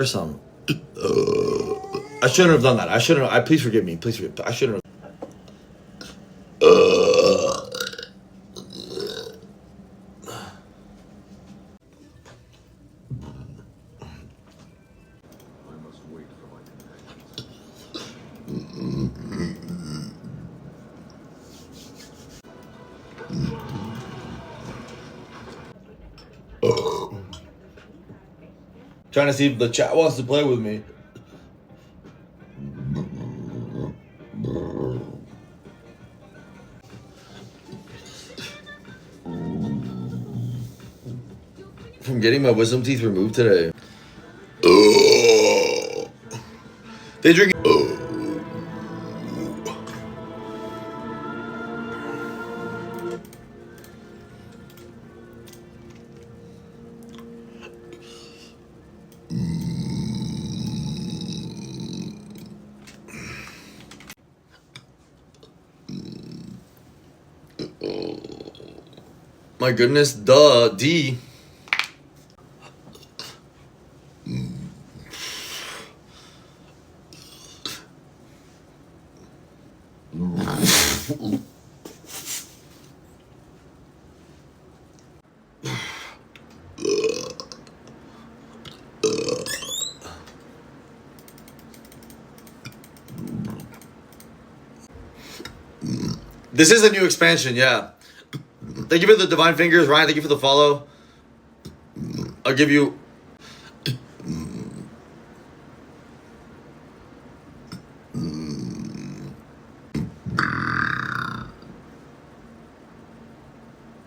or something. I shouldn't have done that. I shouldn't have. Please forgive me. Please forgive me. I shouldn't have. Trying to see if the chat wants to play with me. From getting my wisdom teeth removed today. They drink. My goodness, duh, D. This is a new expansion, yeah. Thank you for the divine fingers, Ryan. Thank you for the follow. I'll give you.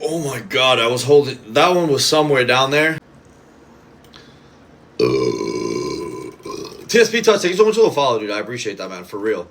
Oh my god, I was holding. That one was somewhere down there. TSP Touch, thank you so much for the follow, dude. I appreciate that, man. For real.